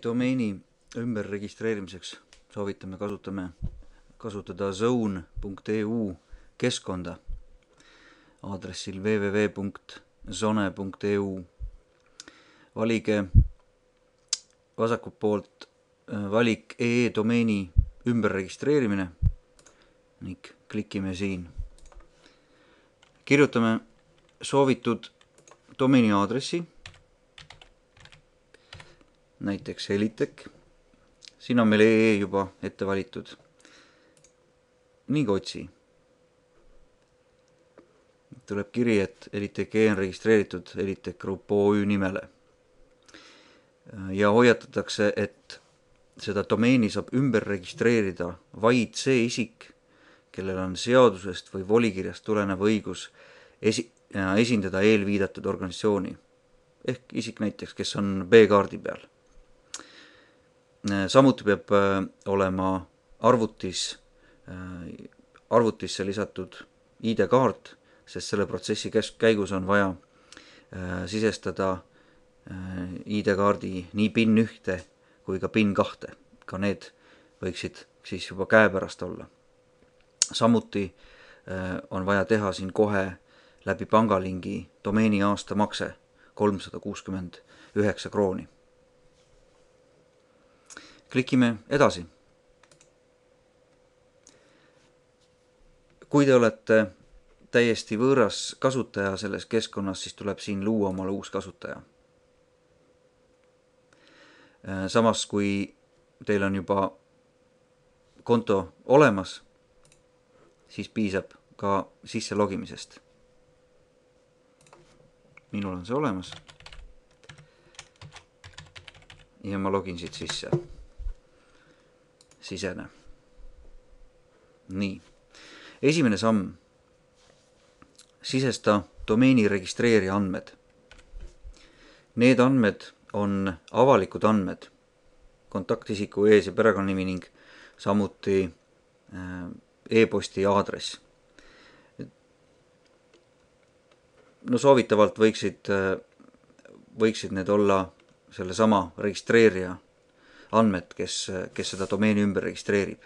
domeeni ümberregistreerimiseks soovitame kasutada zone.eu keskkonda aadressil www.zone.eu. Valige vasakult poolt valik domeeni ümberregistreerimine ning klikime siin. Kirjutame soovitud domeeni aadressi, näiteks Elitech. Siin on meil juba ette valitud ning otsi. Tuleb kiri, et Elitech on registreeritud Elitech Group OÜ nimele. Ja hoiatatakse, et seda domeeni saab ümber registreerida vaid see isik, kellel on seadusest või volikirjast tulenev õigus esindada eelviidatud organisatsiooni. Ehk isik näiteks, kes on B-kaardi peal. Samuti peab olema arvutisse lisatud ID-kaart, sest selle protsessi käigus on vaja sisestada ID-kaardi nii PIN 1 kui ka PIN 2. Ka need võiksid siis juba käepärast olla. Samuti on vaja teha siin kohe läbi pangalingi domeeni aasta makse 369 krooni. Klikime edasi. Kui te olete täiesti võõras kasutaja selles keskkonnas, siis tuleb siin luua omale uus kasutaja. Samas, kui teil on juba konto olemas, siis piisab ka sisse logimisest. Minul on see olemas. Ja ma login siit sisse. Sisene. Nii. Esimene samm. Sisesta domeeni registreerija andmed. Need andmed on avalikud andmed, kontaktisiku ees- ja perekonnanimi ning samuti e-posti aadress. No soovitavalt võiksid need olla selle sama registreerija andmed, kes seda domeeni ümber registreerib.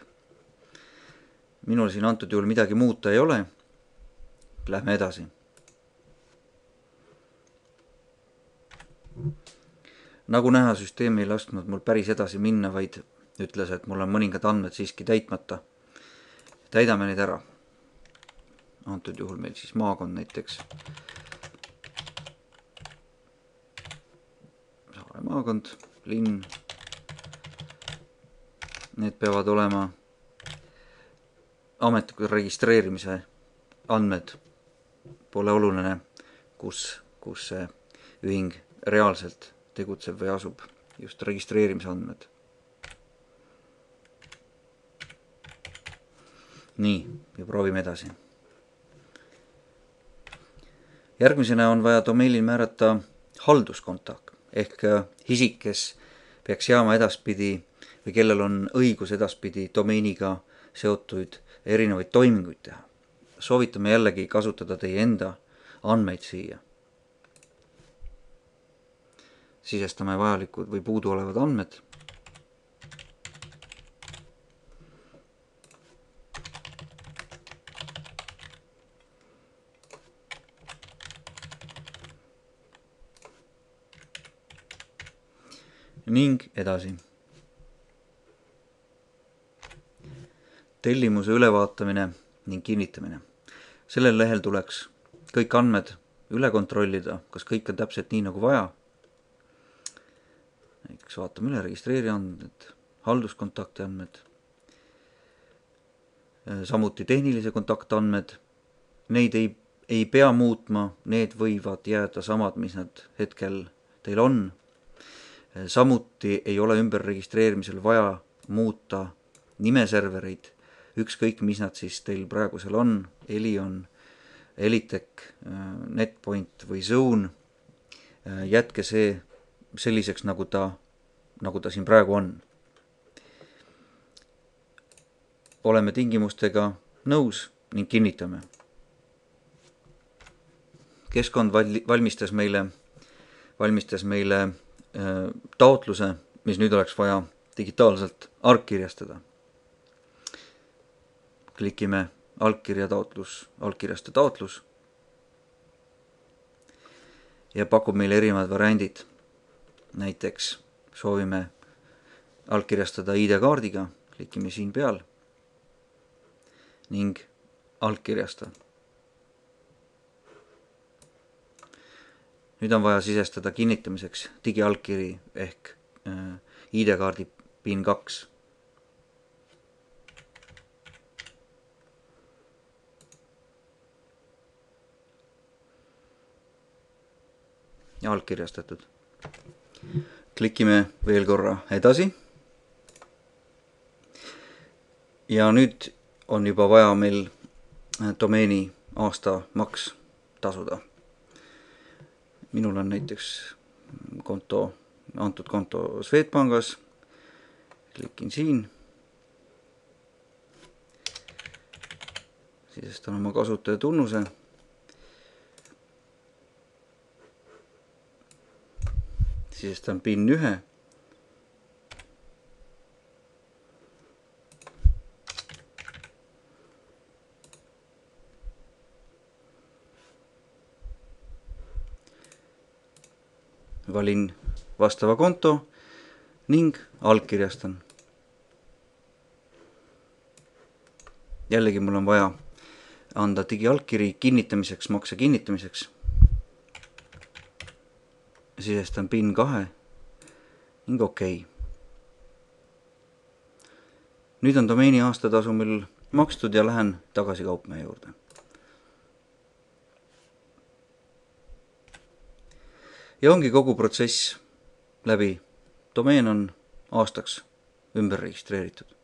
Minul siin antud juhul midagi muuta ei ole. Lähme edasi. Nagu näha, süsteem ei lasknud mul päris edasi minna, vaid ütles, et mul on mõningad andmed siiski täitmata. Täidame neid ära. Antud juhul meil siis maakond näiteks. Saare maakond, linn. Need peavad olema ametlikud registreerimise andmed. Pole oluline, kus see ühing reaalselt tegutseb või asub, just registreerimise andmed. Nii, ja proovime edasi. Järgmisena on vaja domeelil määrata halduskontakt, ehk isik, kes peaks jääma edaspidi või kellel on õigus edaspidi domeeniga seotuid erinevaid toiminguid teha. Soovitame jällegi kasutada teie enda andmeid siia. Sisestame vajalikud või puudu olevad andmed. Ning edasi. Tellimuse ülevaatamine ning kinnitamine. Sellel lehel tuleks kõik andmed üle kontrollida, kas kõik on täpselt nii nagu vaja. Näiteks vaatame üle registreeri andmed, halduskontakti andmed, samuti tehnilise kontaktandmed. Neid ei pea muutma, need võivad jääda samad, mis nad hetkel teil on. Samuti ei ole ümber registreerimisel vaja muuta nimeservereid, ükskõik mis nad siis teil praegusel on, Elion, Elitech, Netpoint või Zone. Jätke see selliseks, nagu ta siin praegu on. Oleme tingimustega nõus ning kinnitame. Keskkond valmistas meile taotluse, mis nüüd oleks vaja digitaalselt allkirjastada. Klikime allkirjaste taotlus ja pakub meile erinevad variandid. Näiteks soovime allkirjastada ID-kaardiga, klikime siin peal ning allkirjasta. Nüüd on vaja sisestada kinnitamiseks digiallkiri ehk ID-kaardi PIN 2. Ja allkirjastatud. Klikime veel korra edasi. Ja nüüd on juba vaja meil domeeni aastamaks tasuda. Minul on näiteks antud konto Swedbankis. Klikin siin. Sisestan oma kasutaja tunnuse. Sisestan PIN 1. Valin vastava konto ning allkirjastan. Jällegi mul on vaja anda digiallkiri kinnitamiseks, makse kinnitamiseks. Sisestan PIN 2 ning OK. Nüüd on domeeni aastatasu meil makstud ja lähen tagasi kaupmehe juurde. Ja ongi kogu protsess läbi. Domeen on aastaks ümber registreeritud.